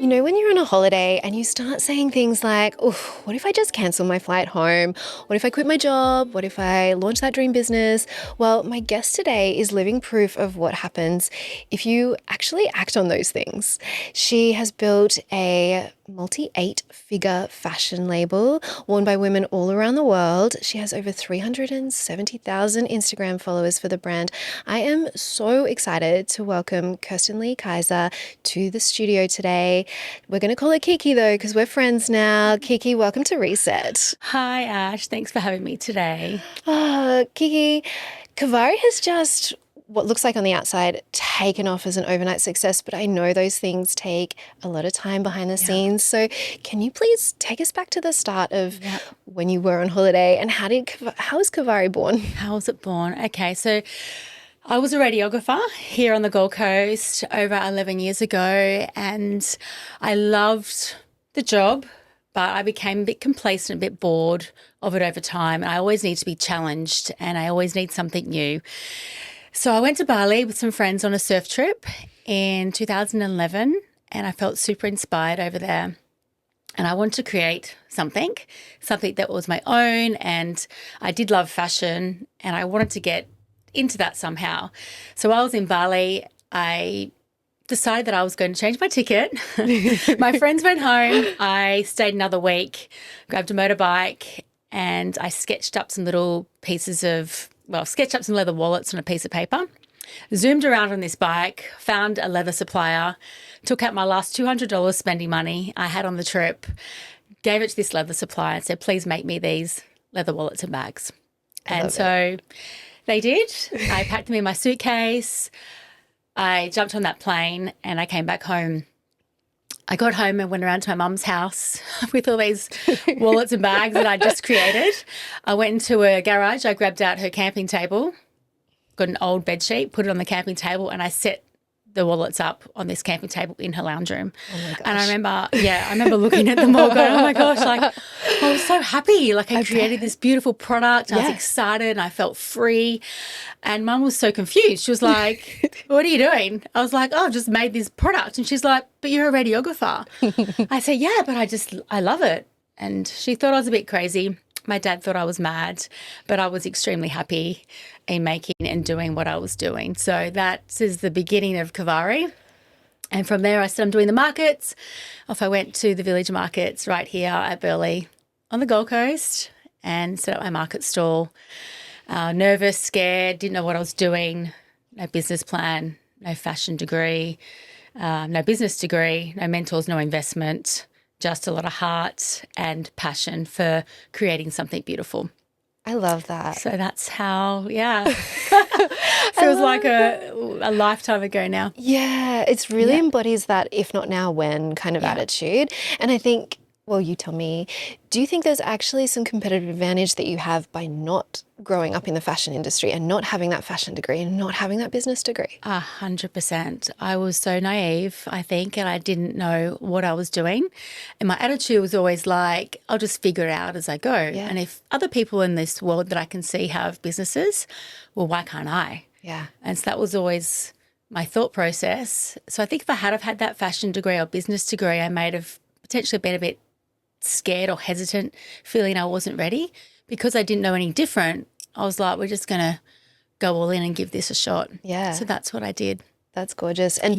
You know, when you're on a holiday and you start saying things like, oh, what if I just cancel my flight home? What if I quit my job? What if I launch that dream business? Well, my guest today is living proof of what happens if you actually act on those things. She has built a multi-8-figure fashion label worn by women all around the world. She has over 370,000 Instagram followers for the brand. I am so excited to welcome Kirstin-Lee Keysers to the studio today. We're going to call her Kiki though, because we're friends now. Kiki, welcome to Reset. Hi, Ash. Thanks for having me today. Kiki, Kivari has just, what looks like on the outside, taken off as an overnight success, but I know those things take a lot of time behind the scenes. So can you please take us back to the start of when you were on holiday and how was Kivari born? How was it born? Okay, so I was a radiographer here on the Gold Coast over 11 years ago, and I loved the job, but I became a bit complacent, a bit bored of it over time. I always need to be challenged and I always need something new. So I went to Bali with some friends on a surf trip in 2011 and I felt super inspired over there. And I wanted to create something that was my own, and I did love fashion and I wanted to get into that somehow. So while I was in Bali, I decided that I was going to change my ticket. My friends went home. I stayed another week, grabbed a motorbike, and I sketched up some leather wallets on a piece of paper, zoomed around on this bike, found a leather supplier, took out my last $200 spending money I had on the trip, gave it to this leather supplier and said, please make me these leather wallets and bags. They did. I packed them in my suitcase. I jumped on that plane and I came back home. I got home and went around to my mum's house with all these wallets and bags that I just created. I went into a garage. I grabbed out her camping table, got an old bed sheet, put it on the camping table, and I set the wallets up on this camping table in her lounge room. Oh my gosh. And I remember looking at them all going, oh my gosh, like I was so happy. Like I created this beautiful product. I was excited and I felt free. And Mum was so confused. She was like, what are you doing? I was like, oh, I've just made this product. And she's like, but you're a radiographer. I said, yeah, but I love it. And she thought I was a bit crazy. My dad thought I was mad, but I was extremely happy in making and doing what I was doing. So that is the beginning of Kivari. And from there, I said, I'm doing the markets. Off I went to the village markets right here at Burleigh on the Gold Coast and set up my market stall. Nervous, scared, didn't know what I was doing, no business plan, no fashion degree, no business degree, no mentors, no investment. Just a lot of heart and passion for creating something beautiful. I love that. So that's how, feels like a lifetime ago now. Yeah, it's really embodies that if not now, when kind of attitude. And I think, well, you tell me, do you think there's actually some competitive advantage that you have by not growing up in the fashion industry and not having that fashion degree and not having that business degree? 100%. I was so naive, I think, and I didn't know what I was doing. And my attitude was always like, I'll just figure it out as I go. Yeah. And if other people in this world that I can see have businesses, well, why can't I? Yeah. And so that was always my thought process. So I think if I had have had that fashion degree or business degree, I may have potentially been a bit scared or hesitant, feeling I wasn't ready. Because I didn't know any different, I was like, we're just going to go all in and give this a shot. Yeah. So that's what I did. That's gorgeous. And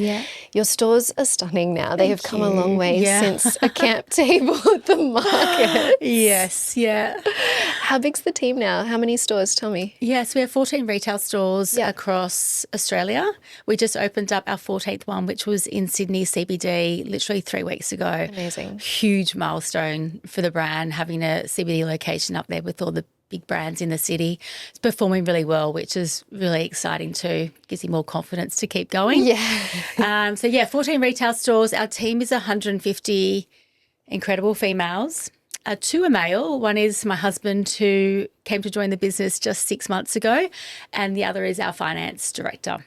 your stores are stunning now. They have come a long way since a camp table at the market. Yes, yeah. How big's the team now? How many stores? Tell me. Yes, we have 14 retail stores across Australia. We just opened up our 14th one, which was in Sydney CBD literally 3 weeks ago. Amazing. Huge milestone for the brand, having a CBD location up there with all the big brands in the city. It's performing really well, which is really exciting too. Gives you more confidence to keep going. Yeah. 14 retail stores. Our team is 150 incredible females. 2 are male. One is my husband who came to join the business just 6 months ago, and the other is our finance director.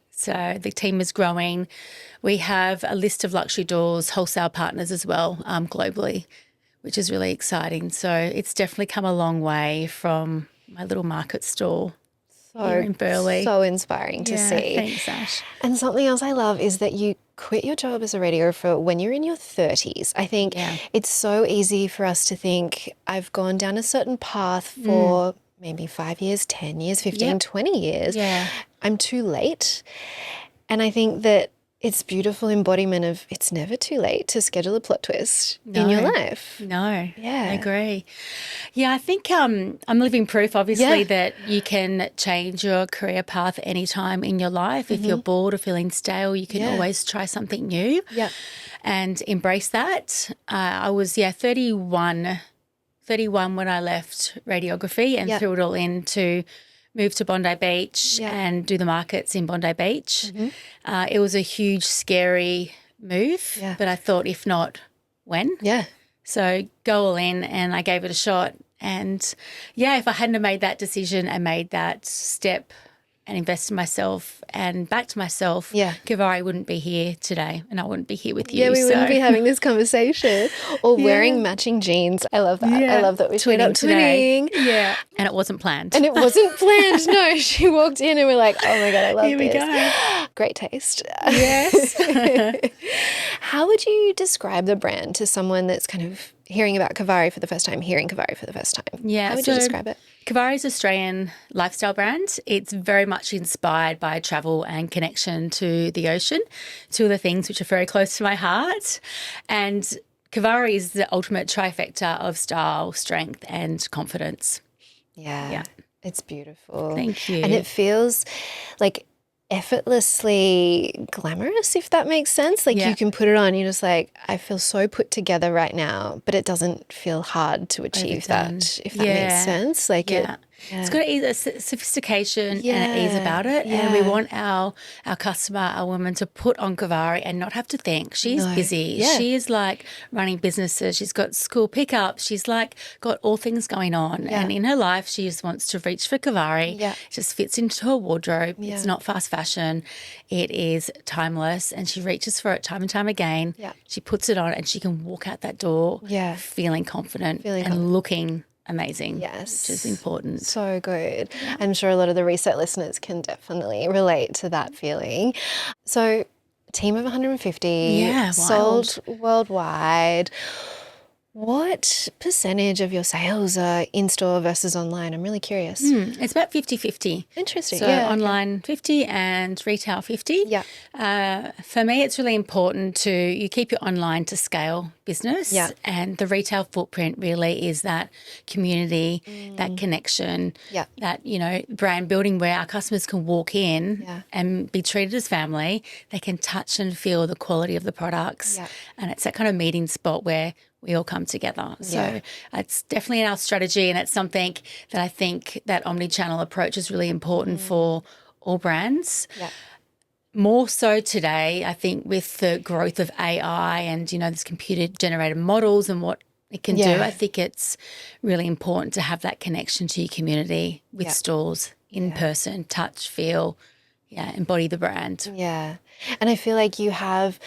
So the team is growing. We have a list of luxury doors, wholesale partners as well, globally, which is really exciting. So it's definitely come a long way from my little market stall. here in Burleigh. So inspiring to see. Thanks, Ash. And something else I love is that you quit your job as a radiographer when you're in your 30s. I think it's so easy for us to think, I've gone down a certain path for maybe 5 years, 10 years, 15, 20 years. Yeah. I'm too late. And I think that it's beautiful embodiment of it's never too late to schedule a plot twist in your life. No. Yeah. I agree. Yeah, I think I'm living proof, obviously, that you can change your career path anytime in your life. If you're bored or feeling stale, you can always try something new and embrace that. I was, 31 when I left radiography and threw it all in to move to Bondi Beach and do the markets in Bondi Beach. It was a huge, scary move, but I thought, if not, when? Yeah. So go all in, and I gave it a shot. And, if I hadn't have made that decision and made that step and invested in myself and backed myself, Kivari wouldn't be here today, and I wouldn't be here with you. Yeah, we wouldn't be having this conversation or wearing matching jeans. I love that. I love that we ended up twinning. Yeah, and it wasn't planned. And it wasn't planned. No, she walked in and we're like, oh my God, I love this. Here we go. Great taste. Yes. How would you describe the brand to someone that's kind of hearing about Kivari for the first time, hearing Kivari for the first time? Yeah. How would you describe it? Kivari is an Australian lifestyle brand. It's very much inspired by travel and connection to the ocean, two of the things which are very close to my heart. And Kivari is the ultimate trifecta of style, strength and confidence. Yeah. It's beautiful. Thank you. And it feels like effortlessly glamorous, if that makes sense. Like you can put it on, you're just like, I feel so put together right now, but it doesn't feel hard to achieve that, if that makes sense. Like it's got a sophistication and an ease about it. And we want our customer, our woman, to put on Kivari and not have to think. She's busy. She is like running businesses. She's got school pickups. She's like got all things going on. And in her life, she just wants to reach for Kivari. It just fits into her wardrobe. It's not fast fashion. It is timeless. And she reaches for it time and time again. She puts it on and she can walk out that door feeling confident and looking amazing. Yes. Which is important. So good. I'm sure a lot of the Reset listeners can definitely relate to that feeling. So, team of 150, sold worldwide. What percentage of your sales are in-store versus online? I'm really curious. It's about 50-50. Interesting. So online 50 and retail 50. Yeah. For me, it's really important to you keep your online to scale business. Yeah. And the retail footprint really is that community, that connection, that, brand building where our customers can walk in and be treated as family. They can touch and feel the quality of the products. Yeah. And it's that kind of meeting spot where we all come together. So it's definitely in our strategy, and it's something that I think that omni-channel approach is really important for all brands. Yeah. More so today, I think, with the growth of AI and, this computer-generated models and what it can do, I think it's really important to have that connection to your community with stores, in person, touch, feel, embody the brand. Yeah. And I feel like you have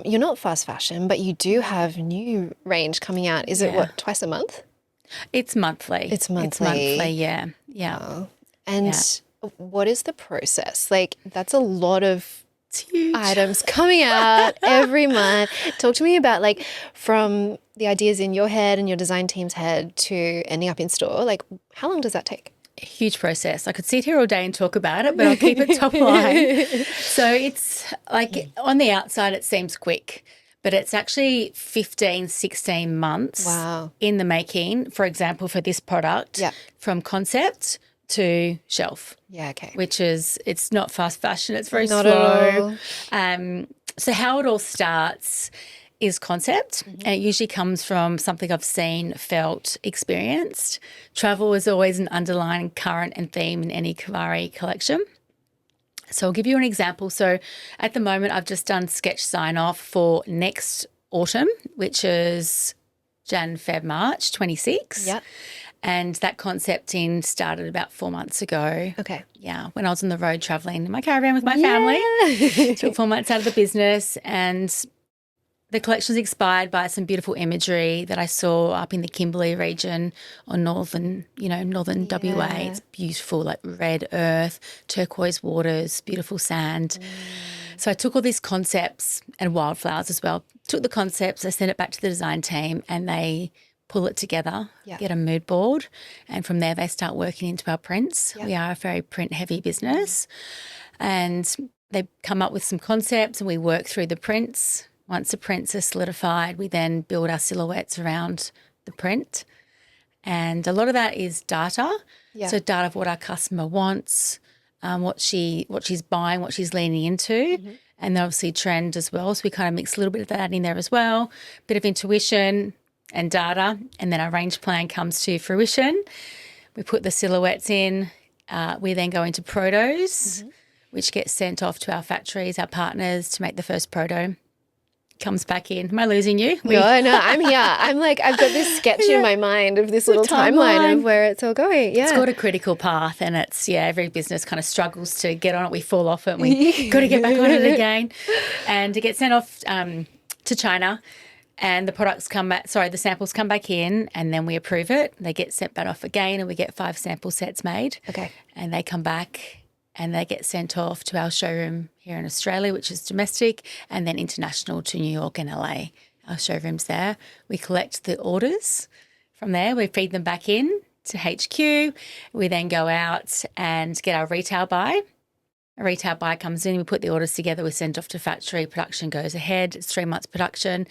you're not fast fashion, but you do have new range coming out. Is it twice a month? It's monthly. It's monthly, yeah. Oh. And what is the process? Like, that's a lot of items coming out every month. Talk to me about, like, from the ideas in your head and your design team's head to ending up in store. Like, how long does that take? Huge process. I could sit here all day and talk about it, but I'll keep it top line. So it's like on the outside it seems quick, but it's actually 15, 16 months in the making, for example, for this product from concept to shelf. Yeah, okay. Which is, it's not fast fashion, it's very not slow. At all. So how it all starts is concept, and it usually comes from something I've seen, felt, experienced. Travel is always an underlying current and theme in any Kivari collection. So I'll give you an example. So at the moment, I've just done sketch sign-off for next autumn, which is Jan, Feb, March 26. Yep. And that concepting started about 4 months ago. Okay. Yeah, when I was on the road travelling in my caravan with my family. Took 4 months out of the business, and The collection's inspired by some beautiful imagery that I saw up in the Kimberley region or northern WA. It's beautiful, like red earth, turquoise waters, beautiful sand. So I took all these concepts and wildflowers as well. Took the concepts, I sent it back to the design team and they pull it together, get a mood board, and from there they start working into our prints. We are a very print-heavy business. And they come up with some concepts and we work through the prints. Once the prints are solidified, we then build our silhouettes around the print. And a lot of that is data. So data of what our customer wants, what she's buying, what she's leaning into, and then obviously trend as well. So we kind of mix a little bit of that in there as well, bit of intuition and data, and then our range plan comes to fruition. We put the silhouettes in. We then go into protos, which gets sent off to our factories, our partners, to make the first proto. Comes back in. Am I losing you? No, I'm here. I'm like, I've got this sketch in my mind of this little timeline of where it's all going. Yeah. It's got a critical path and it's, every business kind of struggles to get on it. We fall off it and we got to get back on it again. And it gets sent off to China and the samples come back in and then we approve it. They get sent back off again and we get 5 sample sets made. Okay. And they come back and they get sent off to our showroom here in Australia, which is domestic, and then international to New York and LA. Our showroom's there. We collect the orders from there. We feed them back in to HQ. We then go out and get our retail buy. A retail buy comes in, we put the orders together, we send off to factory, production goes ahead. It's 3 months production.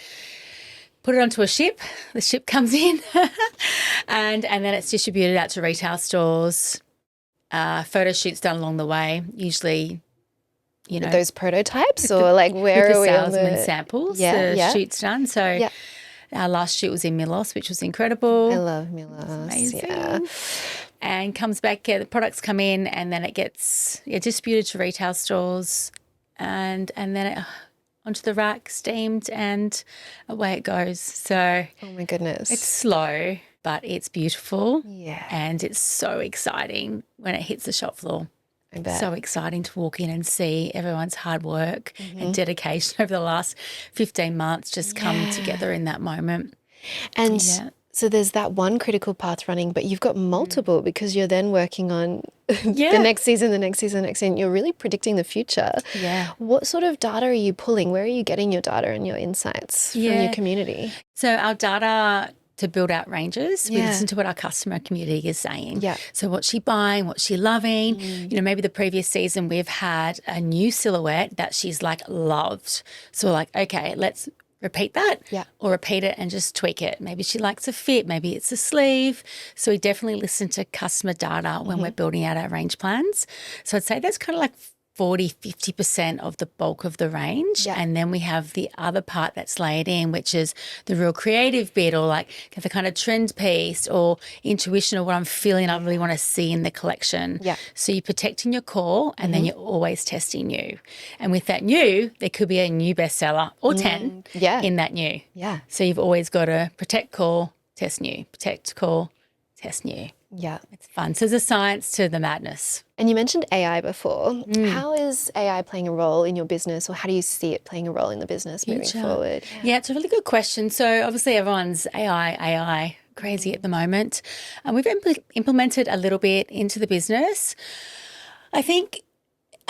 Put it onto a ship. The ship comes in and then it's distributed out to retail stores. Photo shoots done along the way, usually, those prototypes or like where are we on the samples, shoots done. So our last shoot was in Milos, which was incredible. I love Milos. Amazing. Yeah. And comes back, the products come in and then it gets distributed to retail stores and then it onto the rack, steamed, and away it goes. So oh my goodness. It's slow, but it's beautiful. Yeah. And it's so exciting when it hits the shop floor. I bet. So exciting to walk in and see everyone's hard work and dedication over the last 15 months just come together in that moment. And so there's that one critical path running, but you've got multiple because you're then working on the next season, the next season, the next season. You're really predicting the future. Yeah. What sort of data are you pulling? Where are you getting your data and your insights from your community? So our data to build out ranges, we listen to what our customer community is saying. Yeah. So what's she buying, what's she loving? Maybe the previous season we've had a new silhouette that she's like loved. So we're like, okay, let's repeat that or repeat it and just tweak it. Maybe she likes a fit, maybe it's a sleeve. So we definitely listen to customer data when we're building out our range plans. So I'd say that's kind of like 40-50% of the bulk of the range. And then we have the other part that's layered in, which is the real creative bit or like the kind of trend piece or intuition or what I'm feeling I really want to see in the collection. So you're protecting your core and then you're always testing new. And with that new, there could be a new bestseller or 10 in that new. So you've always got to protect core, test new, protect core, test new. Yeah. It's fun. So there's a science to the madness. And you mentioned AI before. How is AI playing a role in your business or how do you see it playing a role in the business moving forward? Yeah, it's a really good question. So obviously everyone's AI crazy at the moment. And we've implemented a little bit into the business. I think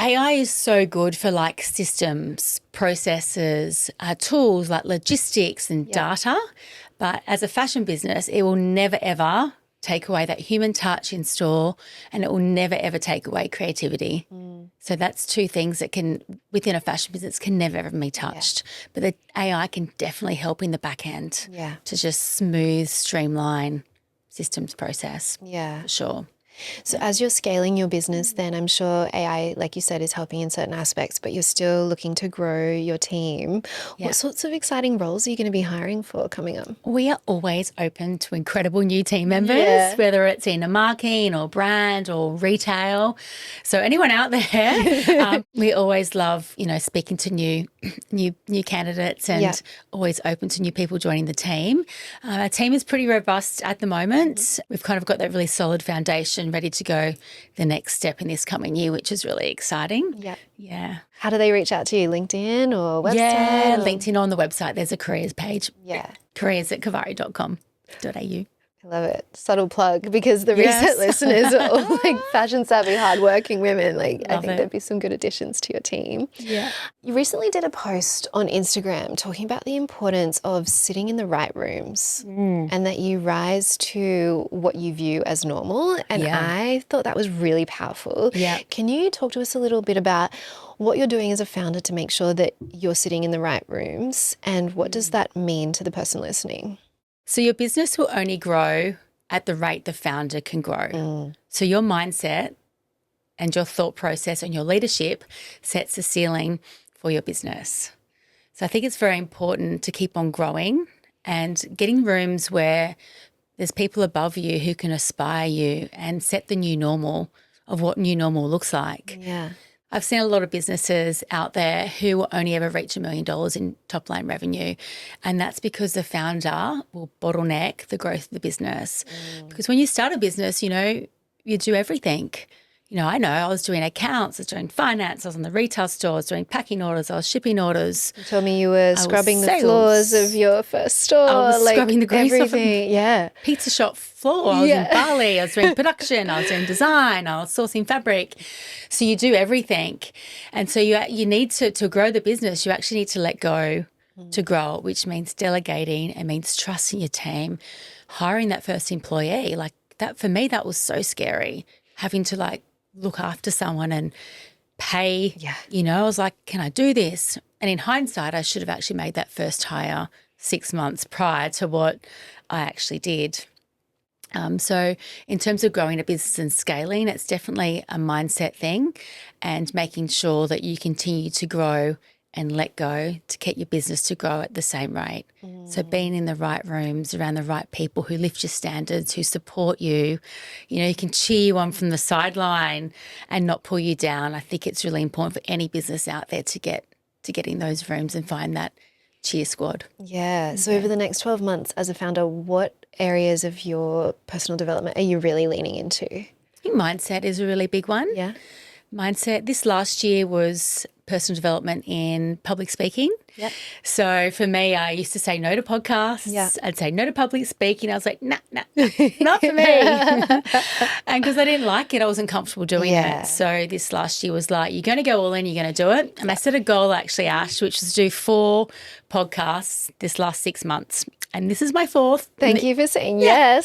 AI is so good for like systems, processes, tools like logistics and data. But as a fashion business, it will never, ever take away that human touch in store and it will never, ever take away creativity. So that's two things that can, within a fashion business, can never, ever be touched. But the AI can definitely help in the back end to just smooth, streamline systems process. Yeah. For sure. So as you're scaling your business, then I'm sure AI, like you said, is helping in certain aspects, but you're still looking to grow your team. What sorts of exciting roles are you going to be hiring for coming up? We are always open to incredible new team members, whether it's in a marketing or brand or retail. So anyone out there, we always love, speaking to new new candidates and always open to new people joining the team. Our team is pretty robust at the moment. We've kind of got that really solid foundation ready to go the next step in this coming year, which is really exciting. Yeah. How do they reach out to you? LinkedIn or website? Yeah, LinkedIn, on the website. There's a careers page. Yeah. careers@kivari.com.au. I love it. Subtle plug, because the recent listeners are all like fashion savvy, hardworking women. Like, I think there'd be some good additions to your team. Yeah. You recently did a post on Instagram talking about the importance of sitting in the right rooms and that you rise to what you view as normal. And I thought that was really powerful. Yeah. Can you talk to us a little bit about what you're doing as a founder to make sure that you're sitting in the right rooms, and what does that mean to the person listening? So your business will only grow at the rate the founder can grow. So your mindset and your thought process and your leadership sets the ceiling for your business. So I think it's very important to keep on growing and getting rooms where there's people above you who can inspire you and set the new normal of what new normal looks like. Yeah. I've seen a lot of businesses out there who will only ever reach $1 million in top line revenue. And that's because the founder will bottleneck the growth of the business. Because when you start a business, you do everything. I know I was doing accounts, I was doing finance, I was on the retail store, I was doing packing orders, I was shipping orders. You told me you were scrubbing the floors of your first store. I was scrubbing the grease off everything. Pizza shop floor. I was in Bali, I was doing production, I was doing design, I was sourcing fabric. So you do everything. And so you need to grow the business, you actually need to let go to grow, which means delegating. It means trusting your team, hiring that first employee. Like that, for me, that was so scary, having to look after someone and pay. I was like, can I do this? And in hindsight, I should have actually made that first hire 6 months prior to what I actually did. So in terms of growing a business and scaling, it's definitely a mindset thing, and making sure that you continue to grow and let go to get your business to grow at the same rate. So being in the right rooms, around the right people who lift your standards, who support you, you can cheer you on from the sideline and not pull you down. I think it's really important for any business out there to get in those rooms and find that cheer squad. Yeah. So over the next 12 months as a founder, what areas of your personal development are you really leaning into? I think mindset is a really big one. Yeah. Mindset. This last year was personal development in public speaking. Yep. So for me, I used to say no to podcasts. Yeah. I'd say no to public speaking. I was like, nah, not for me. And because I didn't like it, I wasn't comfortable doing it. So this last year was like, you're going to go all in, you're going to do it. And I set a goal actually, Ash, which was to do 4 podcasts this last 6 months. And this is my 4th. Thank you for saying yes.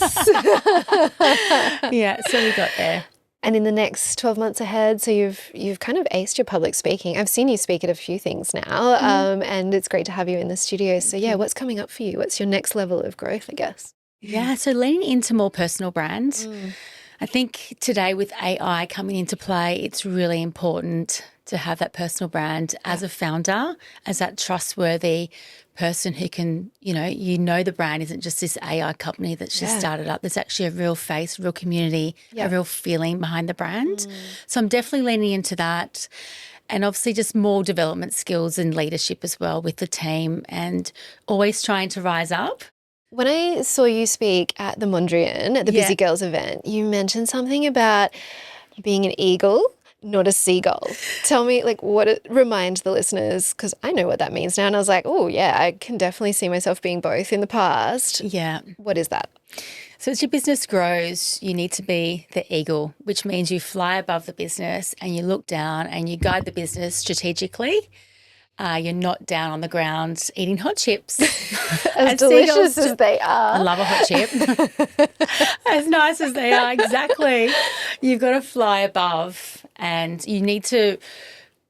Yeah, so we got there. And in the next 12 months ahead, so you've kind of aced your public speaking. I've seen you speak at a few things now, and it's great to have you in the studio. So what's coming up for you? What's your next level of growth, I guess? Yeah, so leaning into more personal brand. I think today with AI coming into play, it's really important to have that personal brand as a founder, as that trustworthy person who can, the brand isn't just this AI company that's just started up. There's actually a real face, real community, a real feeling behind the brand. So I'm definitely leaning into that. And obviously just more development skills and leadership as well with the team, and always trying to rise up. When I saw you speak at the Mondrian, at the Busy Girls event, you mentioned something about being an eagle, not a seagull. Tell me, what it reminds the listeners, because I know what that means now. And I was like, oh, yeah, I can definitely see myself being both in the past. Yeah. What is that? So as your business grows, you need to be the eagle, which means you fly above the business and you look down and you guide the business strategically. You're not down on the ground eating hot chips. As delicious as they are. I love a hot chip. As nice as they are, exactly. You've got to fly above, and you need to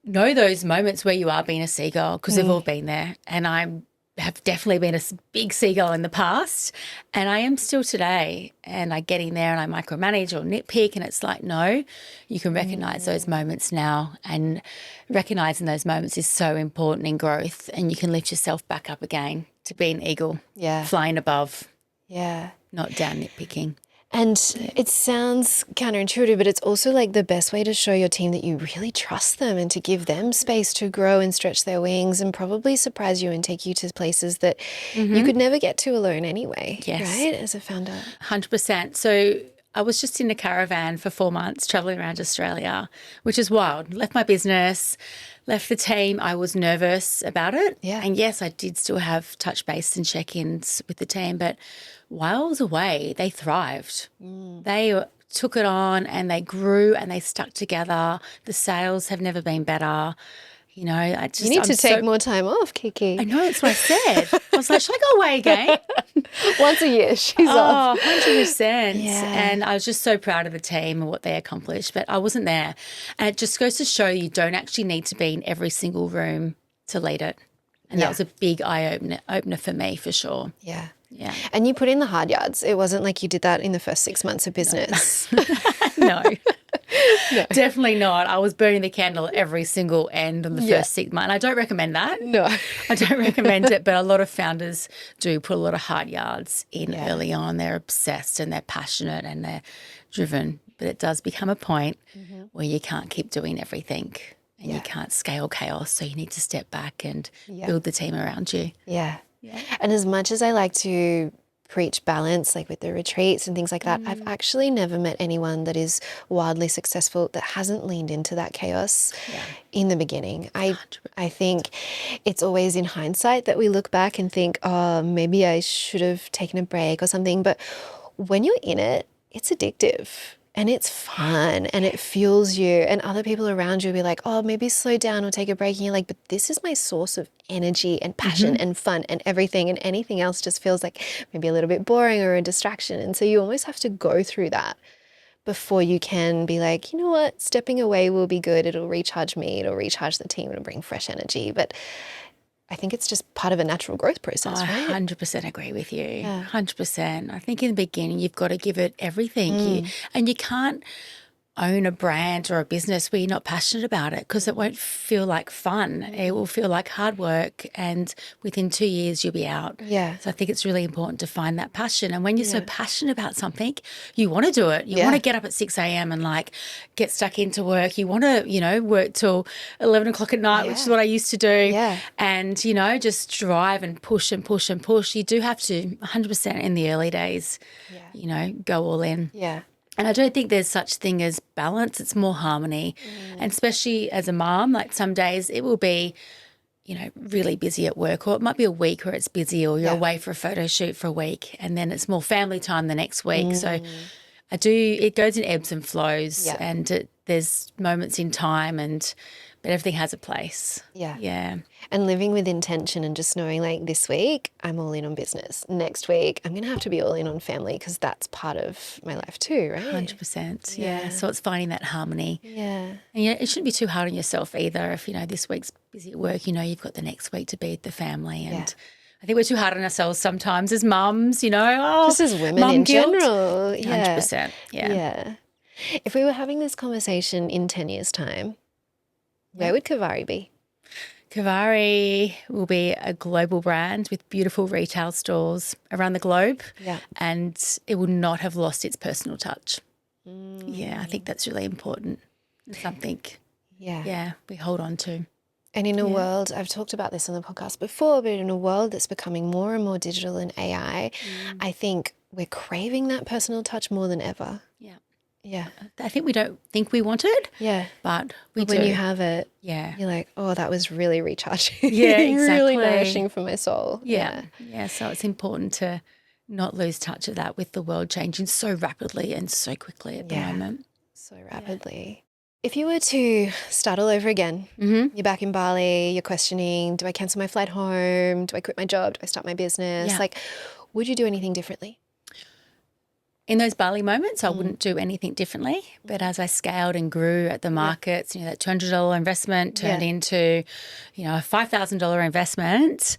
know those moments where you are being a seagull, because we've all been there. And I have definitely been a big seagull in the past, and I am still today. And I get in there and I micromanage or nitpick, and it's like, no, you can recognise those moments now, and recognising those moments is so important in growth, and you can lift yourself back up again to be an eagle, flying above, not down nitpicking. And it sounds counterintuitive, but it's also like the best way to show your team that you really trust them and to give them space to grow and stretch their wings and probably surprise you and take you to places that you could never get to alone anyway, right? As a founder. 100%. So I was just in a caravan for 4 months traveling around Australia, which is wild. Left my business, left the team. I was nervous about it. Yeah. And yes, I did still have touch base and check-ins with the team, but while I was away, they thrived. They took it on and they grew and they stuck together. The sales have never been better. You know, You need to take more time off, Kiki. I know, that's what I said. I was like, should I go away again? Once a year, she's off. 100%. Yeah. And I was just so proud of the team and what they accomplished, but I wasn't there. And it just goes to show you don't actually need to be in every single room to lead it. And that was a big eye-opener for me, for sure. Yeah. Yeah. And you put in the hard yards. It wasn't like you did that in the first 6 months of business. No. Definitely not. I was burning the candle at every single end on the first 6 months. And I don't recommend that. No. I don't recommend it, but a lot of founders do put a lot of hard yards in early on. They're obsessed and they're passionate and they're driven. But it does become a point where you can't keep doing everything and you can't scale chaos. So you need to step back and build the team around you. Yeah. And as much as I like to preach balance, like with the retreats and things like that, I've actually never met anyone that is wildly successful that hasn't leaned into that chaos in the beginning. I think it's always in hindsight that we look back and think, oh, maybe I should have taken a break or something. But when you're in it, it's addictive. And it's fun and it fuels you, and other people around you will be like, oh, maybe slow down or take a break. And you're like, but this is my source of energy and passion and fun and everything. And anything else just feels like maybe a little bit boring or a distraction. And so you almost have to go through that before you can be like, you know what, stepping away will be good. It'll recharge me. It'll recharge the team. It'll bring fresh energy. But I think it's just part of a natural growth process, right? 100% agree with you. 100%. I think in the beginning you've got to give it everything. And you can't own a brand or a business where you're not passionate about it, because it won't feel like fun. It will feel like hard work, and within 2 years you'll be out. Yeah. So I think it's really important to find that passion. And when you're so passionate about something, you want to do it. You want to get up at 6 a.m. and like get stuck into work. You want to, you know, work till 11 o'clock at night, which is what I used to do. Yeah. And, you know, just drive and push and push and push. You do have to 100% in the early days, you know, go all in. Yeah. And I don't think there's such thing as balance. It's more harmony. And especially as a mom, like some days it will be, you know, really busy at work, or it might be a week where it's busy, or you're away for a photo shoot for a week, and then it's more family time the next week. So it goes in ebbs and flows, and there's moments in time, but everything has a place. Yeah. Yeah. And living with intention and just knowing, like, this week I'm all in on business. Next week I'm going to have to be all in on family, because that's part of my life too, right? 100%. Yeah. So it's finding that harmony. Yeah. And it shouldn't be too hard on yourself either. If, you know, this week's busy at work, you know, you've got the next week to be with the family. And I think we're too hard on ourselves sometimes as mums, you know. Oh, just as women in guilt. general. Yeah. 100%. Yeah. If we were having this conversation in 10 years' time, where would Kivari be? Kivari will be a global brand with beautiful retail stores around the globe. Yeah. And it will not have lost its personal touch. Yeah, I think that's really important. It's something, we hold on to. And in a world, I've talked about this on the podcast before, but in a world that's becoming more and more digital and AI, I think we're craving that personal touch more than ever. Yeah. Yeah. I think we don't think we want it. Yeah. But we when do. you have it, you're like, oh, that was really recharging. Yeah, exactly. Really nourishing for my soul. Yeah. So it's important to not lose touch of that with the world changing so rapidly and so quickly at the moment. So rapidly. If you were to start all over again, you're back in Bali, you're questioning, do I cancel my flight home? Do I quit my job? Do I start my business? Yeah. Like, would you do anything differently? In those Bali moments, I wouldn't do anything differently. But as I scaled and grew at the markets, you know, that $200 investment turned into, you know, a $5,000 investment,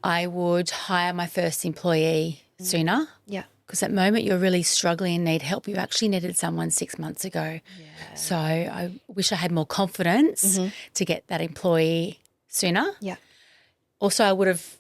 I would hire my first employee sooner. Yeah. Because at the moment you're really struggling and need help. You actually needed someone 6 months ago. Yeah. So I wish I had more confidence to get that employee sooner. Yeah. Also, I would have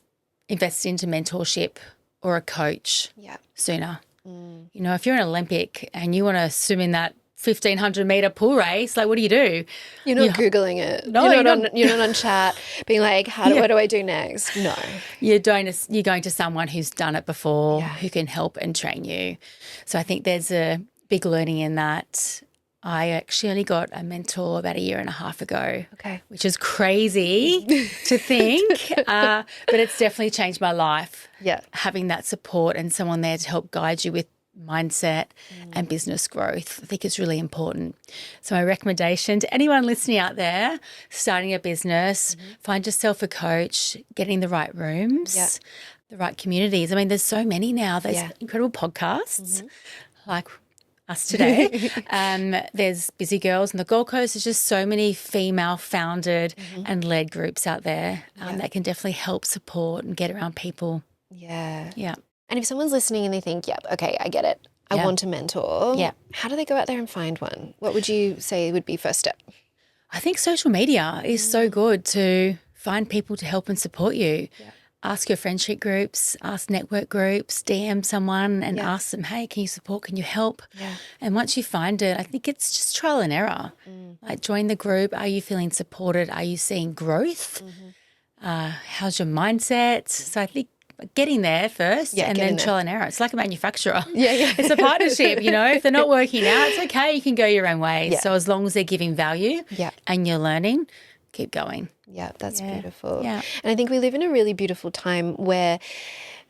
invested into mentorship or a coach sooner. You know, if you're an Olympic and you want to swim in that 1,500-meter pool race, like what do? You're not Googling it. No, you're not on chat being like, what do I do next? No. You're going to someone who's done it before, who can help and train you. So I think there's a big learning in that. I actually only got a mentor about 1.5 years ago, which is crazy to think, but it's definitely changed my life. Yeah. Having that support and someone there to help guide you with mindset and business growth, I think is really important. So my recommendation to anyone listening out there, starting a business, find yourself a coach, getting the right rooms, the right communities. I mean, there's so many now. There's incredible podcasts like us today. There's Busy Girls on the Gold Coast. There's just so many female-founded and led groups out there that can definitely help support and get around people. Yeah. Yeah. And if someone's listening and they think, yep, okay, I get it. I want a mentor. Yeah. How do they go out there and find one? What would you say would be first step? I think social media is so good to find people to help and support you. Yeah. Ask your friendship groups, ask network groups, DM someone and ask them, hey, can you support? Can you help? Yeah. And once you find it, I think it's just trial and error. Like join the group. Are you feeling supported? Are you seeing growth? How's your mindset? So I think getting there first and then trial and error. It's like a manufacturer. It's a partnership, you know. If they're not working out, it's okay. You can go your own way. Yeah. So as long as they're giving value and you're learning, keep going. Yeah, that's beautiful. Yeah. And I think we live in a really beautiful time where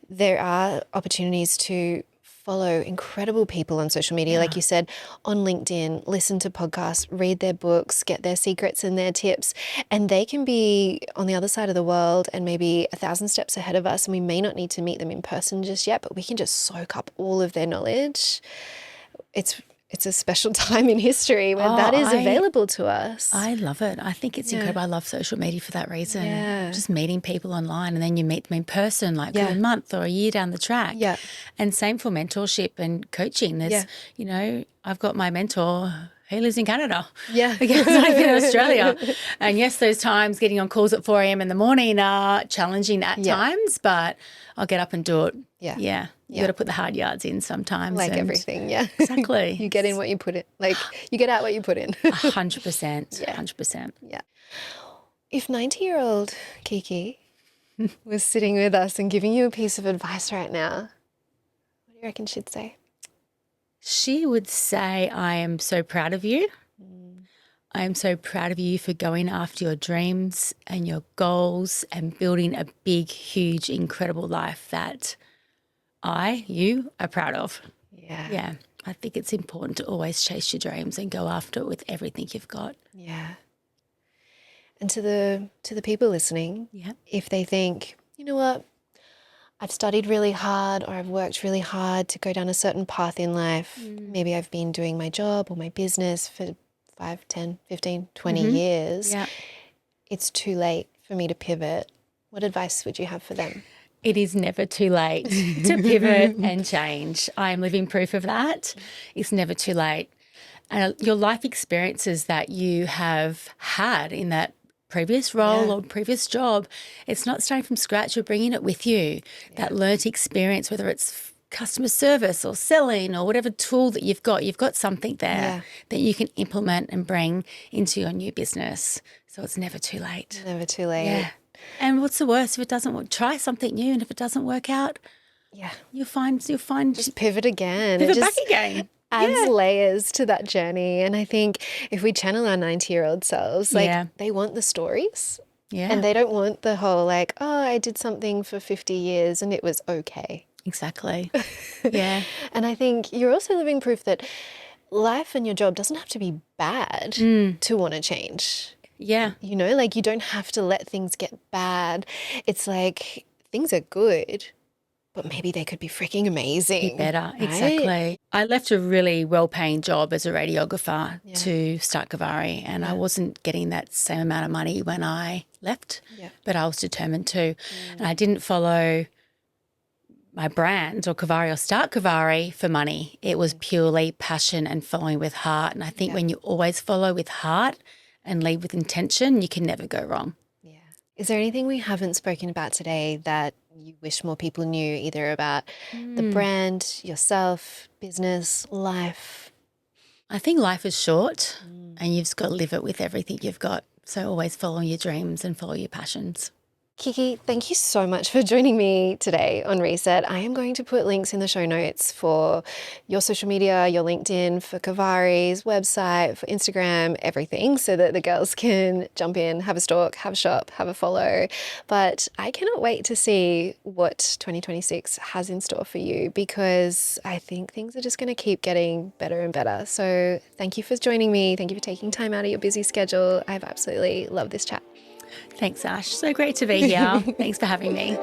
there are opportunities to follow incredible people on social media, like you said, on LinkedIn, listen to podcasts, read their books, get their secrets and their tips, and they can be on the other side of the world and maybe 1,000 steps ahead of us, and we may not need to meet them in person just yet, but we can just soak up all of their knowledge. It's a special time in history where that is available to us. I love it. I think it's incredible. I love social media for that reason. Yeah. Just meeting people online and then you meet them in person like for a month or a year down the track. Yeah. And same for mentorship and coaching. There's, you know, I've got my mentor, he lives in Canada. Yeah. Because I live in Australia. And yes, those times getting on calls at 4 a.m. in the morning are challenging at times, but I'll get up and do it. Yeah. Yeah. You got to put the hard yards in sometimes. Like everything, yeah. Exactly. You get in what you put in. Like you get out what you put in. 100%. Yeah. 100%. Yeah. If 90-year-old Kiki was sitting with us and giving you a piece of advice right now, what do you reckon she'd say? She would say, I am so proud of you. I am so proud of you for going after your dreams and your goals and building a big, huge, incredible life that you are proud of. Yeah. Yeah. I think it's important to always chase your dreams and go after it with everything you've got. Yeah. And to the people listening, if they think, you know what, I've studied really hard or I've worked really hard to go down a certain path in life. Maybe I've been doing my job or my business for 5, 10, 15, 20 years. Yeah. It's too late for me to pivot. What advice would you have for them? It is never too late to pivot and change. I am living proof of that. It's never too late. And your life experiences that you have had in that previous role or previous job, it's not starting from scratch. You're bringing it with you. That learnt experience, whether it's customer service or selling or whatever tool that you've got something there that you can implement and bring into your new business. So it's never too late. Never too late. Yeah. And what's the worst if it doesn't work? Try something new, and if it doesn't work out, you'll find just pivot again. Pivot back again. Adds layers to that journey. And I think if we channel our 90-year-old selves, like they want the stories. Yeah. And they don't want the whole like, oh, I did something for 50 years and it was okay. Exactly. Yeah. And I think you're also living proof that life and your job doesn't have to be bad to want to change. Yeah. You know, like you don't have to let things get bad. It's like things are good, but maybe they could be freaking amazing. Be better. Right? Exactly. I left a really well-paying job as a radiographer to start Kivari, and I wasn't getting that same amount of money when I left, but I was determined to. And I didn't follow my brand or Kivari or start Kivari for money. It was purely passion and following with heart. And I think when you always follow with heart and lead with intention, you can never go wrong. Yeah. Is there anything we haven't spoken about today that you wish more people knew, either about the Mm. brand, yourself, business, life? I think life is short Mm. and you've just got to live it with everything you've got. So always follow your dreams and follow your passions. Kiki, thank you so much for joining me today on Reset. I am going to put links in the show notes for your social media, your LinkedIn, for Kivari's website, for Instagram, everything, so that the girls can jump in, have a stalk, have a shop, have a follow. But I cannot wait to see what 2026 has in store for you, because I think things are just going to keep getting better and better. So thank you for joining me. Thank you for taking time out of your busy schedule. I've absolutely loved this chat. Thanks, Ash. So great to be here. Thanks for having me.